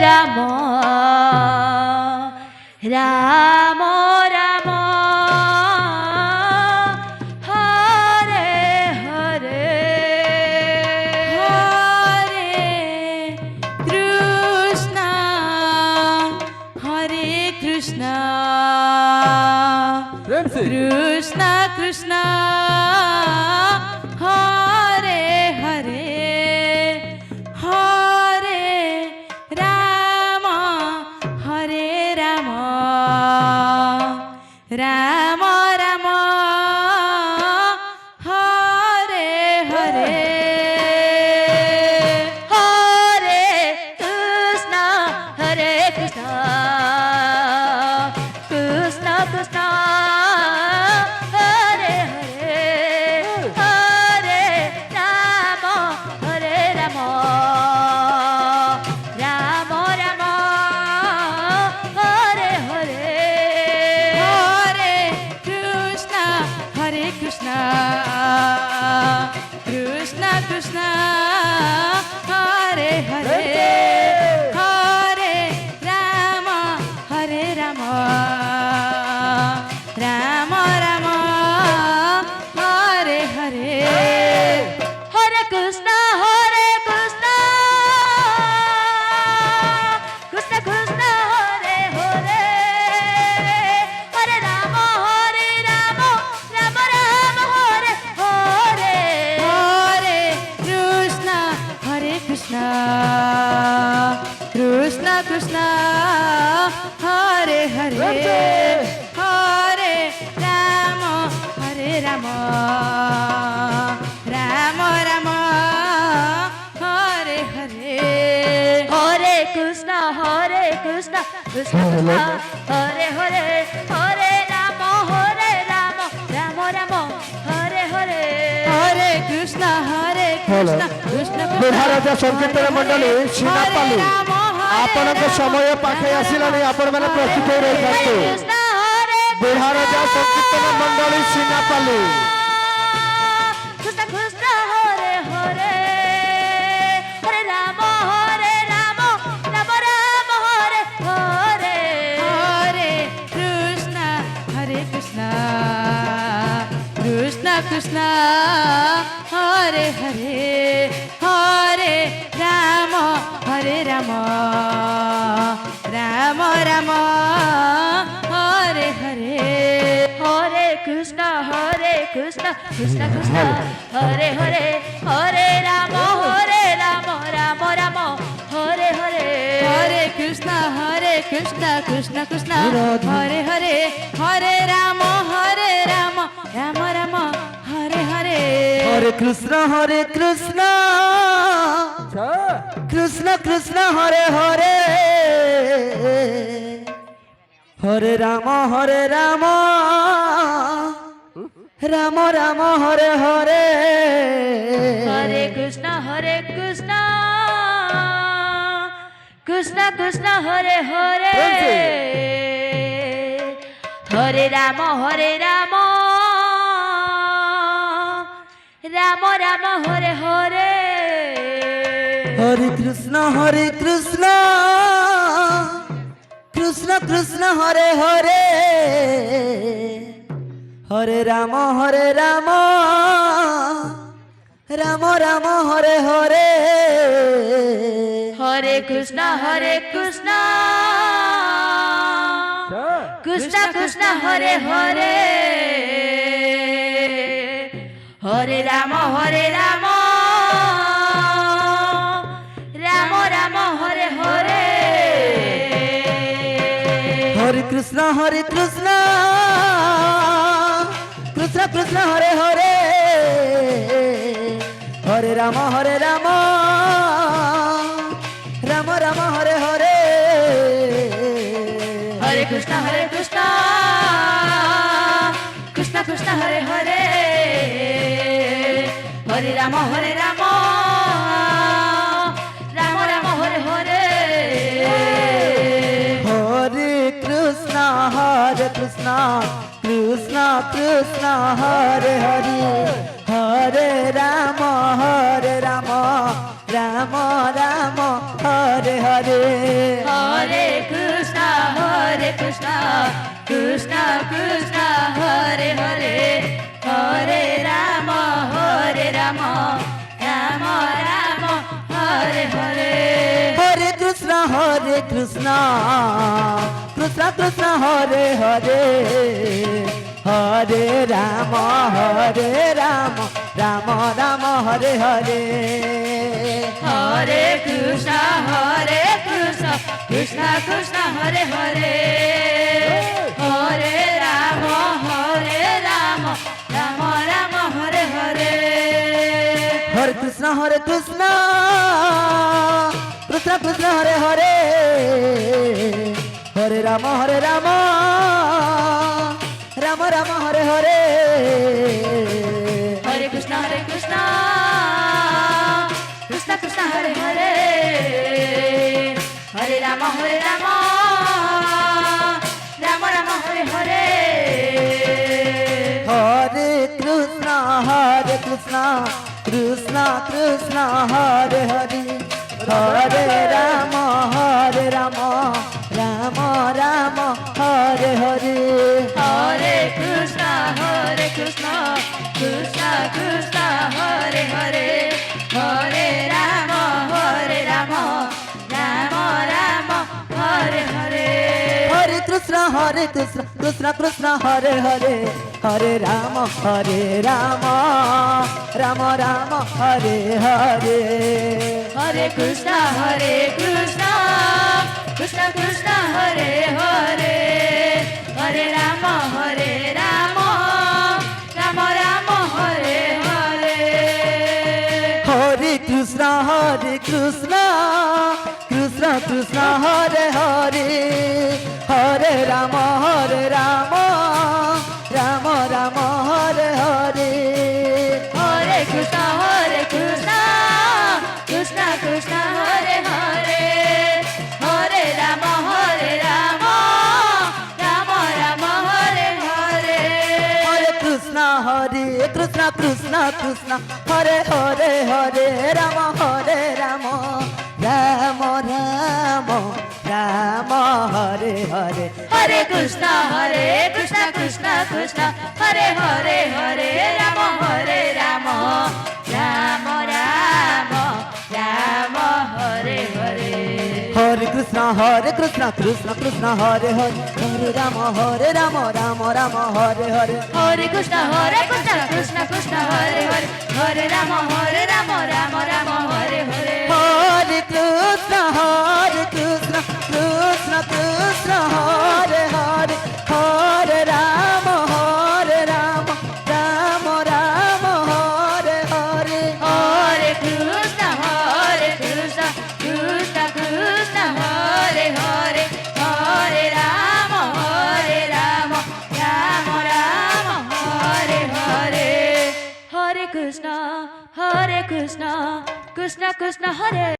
রাম রাম রাম হরে হরে হরে কৃষ্ণ হরে কৃষ্ণ কৃষ্ণ কৃষ্ণ হরে হরে হরে রাম হরে রাম রাম রাম হরে হরে হরে কৃষ্ণ হরে কৃষ্ণ কৃষ্ণ কৃষ্ণ হরে হরে হরে রাম হরে রাম রাম রাম হরে হরে হরে কৃষ্ণ হরে কৃষ্ণ কৃষ্ণ কৃষ্ণ হরে হরে হরে রাম হরে রাম রাম রাম হরে হরে হরে কৃষ্ণ কৃষ্ণ কৃষ্ণ হরে হরে হরে রাম রাম রাম হরে হরে হরে কৃষ্ণ হরে কৃষ্ণ কৃষ্ণ কৃষ্ণ হরে হরে হরে রাম রাম রাম হরে হরে হরে কৃষ্ণ কৃষ্ণ কৃষ্ণ হরে হরে হরে রাম রাম রাম হরে হরে হরে কৃষ্ণ কৃষ্ণ কৃষ্ণ ମହାରାଜା ସଂକୀର୍ତ୍ତନ ମଣ୍ଡଳୀ ସିନାପାଲି ଆପଣଙ୍କ ସମୟ ପାଖେଇ ଆସିଲାଣି ଆପଣମାନେ ପ୍ରସ୍ତୁତ ହୋଇ ରହିଥାନ୍ତୁ। ମହାରାଜା ସଂକୀର୍ତ୍ତନ ମଣ୍ଡଳୀ ସିନାପାଲି କୃଷ୍ଣ କୃଷ୍ଣ ହରେ ହରେ ହରେ ରାମ ରାମ ରାମ ହରେ ହରେ ହରେ କୃଷ୍ଣ କୃଷ୍ଣ କୃଷ୍ଣ କୃଷ୍ଣ ହରେ ହରେ ହରେ ରାମ ରାମ ରାମ ହରେ ହରେ হরে কৃষ্ণ কৃষ্ণ কৃষ্ণ হরে হরে হরে রাম রাম রাম হরে হরে হরে কৃষ্ণ কৃষ্ণ কৃষ্ণ হরে হরে হরে রাম রাম রাম হরে হরে হরে কৃষ্ণ কৃষ্ণ কৃষ্ণ হরে হরে হরে রাম রাম রাম হরে হরে হরে কৃষ্ণ কৃষ্ণ কৃষ্ণ হরে হরে হরে রাম রাম রাম হরে হরে হরে কৃষ্ণ কৃষ্ণ কৃষ্ণ হরে হরে হরে রাম রাম রাম হরে হরে হরে কৃষ্ণ কৃষ্ণ কৃষ্ণ হরে হরে হরে রাম রাম রাম হরে হরে হরে কৃষ্ণ কৃষ্ণ কৃষ্ণ হরে হরে হরে রাম রাম রাম হরে হরে হরে কৃষ্ণ কৃষ্ণ কৃষ্ণ হরে হরে হরে রাম রাম রাম হরে হরে হরে কৃষ্ণ কৃষ্ণ কৃষ্ণ হরে হরে হরে রাম রাম রাম হরে হরে হরে কৃষ্ণ কৃষ্ণ কৃষ্ণ হরে হরে হরে রাম রাম রাম হরে হরে হরে কৃষ্ণ কৃষ্ণ কৃষ্ণ হরে হরে হরে রাম রাম রাম হরে হরে হরে কৃষ্ণ কৃষ্ণ কৃষ্ণ হরে হরে হরে রাম রাম রাম হরে হরে হরে কৃষ্ণ কৃষ্ণ কৃষ্ণ হরে হরে হরে রাম রাম রাম হরে হরে হরে কৃষ্ণ কৃষ্ণ কৃষ্ণ হরে হরে হরে রাম রাম রাম হরে হরে হরে কৃষ্ণ কৃষ্ণ কৃষ্ণ হরে হরে হরে রাম রাম রাম হরে হরে হরে কৃষ্ণ কৃষ্ণ কৃষ্ণ হরে হরে হরে রাম রাম রাম হরে হরে হরে কৃষ্ণ কৃষ্ণ কৃষ্ণ হরে হরে হরে রাম রাম রাম হরে হরে হরে কৃষ্ণ কৃষ্ণ কৃষ্ণ হরে হরে হরে রাম রাম রাম হরে হরে হরে কৃষ্ণ কৃষ্ণ কৃষ্ণ হরে হরে হরে রাম রাম রাম হরে হরে হরে কৃষ্ণ কৃষ্ণ কৃষ্ণ হরে হরে হরে রাম রাম রাম হরে হরে হরে কৃষ্ণ কৃষ্ণ হরে হরে হরে রাম রাম রাম হরে হরে হরে কৃষ্ণ কৃষ্ণ হরে হরে হরে রাম রাম রাম হরে হরে হরে কৃষ্ণ কৃষ্ণ হরে হরে হরে রাম রাম হরে হরে হরে কৃষ্ণ কৃষ্ণ হরে হরে হরে রাম রাম রাম হরে হরে হরে কৃষ্ণ কৃষ্ণ হরে হরে হরে রাম রাম রাম হরে হরে হরে কৃষ্ণ কৃষ্ণ হরে হরে হরে রাম রাম রাম হরে হরে হরে কৃষ্ণ কৃষ্ণ কৃষ্ণ হরে